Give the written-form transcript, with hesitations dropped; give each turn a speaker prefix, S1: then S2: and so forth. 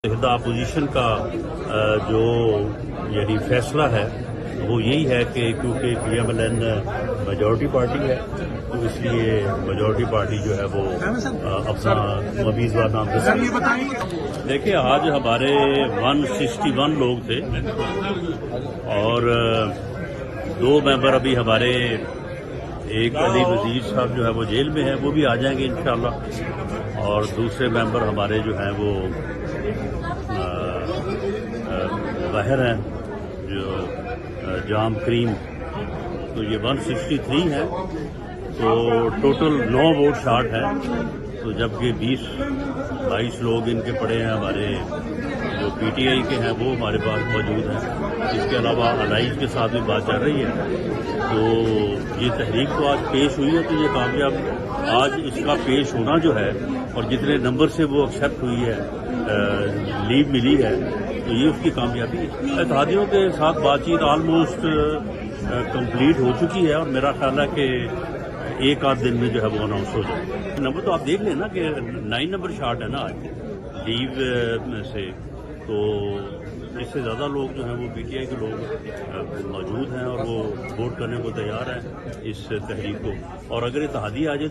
S1: اتحادہ opposition کا جو یعنی فیصلہ ہے وہ یہی ہے کہ کیونکہ پی ایم ایل این میجورٹی پارٹی ہے تو اس لیے میجورٹی پارٹی جو ہے وہ اپنا امیدوار نام دیکھیں آج ہمارے 161 لوگ تھے اور 2 ممبر ابھی ہمارے ایک علی وزیر صاحب جو ہے وہ جیل میں ہے وہ بھی آ جائیں گے انشاءاللہ اور دوسرے ممبر ہمارے جو ہیں وہ باہر ہیں جو جام کریم تو یہ 163 ہے تو ٹوٹل 9 ووٹ شارٹ ہے تو جبکہ 20-22 لوگ ان کے پڑے ہیں ہمارے جو پی ٹی آئی کے ہیں وہ ہمارے پاس موجود ہیں اس کے علاوہ الائنس کے ساتھ بھی بات چل رہی ہے تو یہ تحریک تو آج پیش ہوئی ہے تو یہ کامیاب آج اس کا پیش ہونا جو ہے اور جتنے نمبر سے وہ ایکسیپٹ ہوئی ہے لیو ملی ہے تو یہ اس کی کامیابی ہے اتحادیوں کے ساتھ بات چیت آلموسٹ کمپلیٹ ہو چکی ہے اور میرا خیال ہے کہ ایک آدھ دن میں جو ہے وہ اناؤنس ہو جائے نمبر تو آپ دیکھ لیں نا کہ 9 نمبر شارٹ ہے نا آج لیو میں سے تو اس سے زیادہ لوگ جو ہیں وہ پی ٹی آئی کے لوگ موجود ہیں اور وہ ووٹ کرنے کو تیار ہیں اس تحریک کو اور اگر اتحادی آ جائے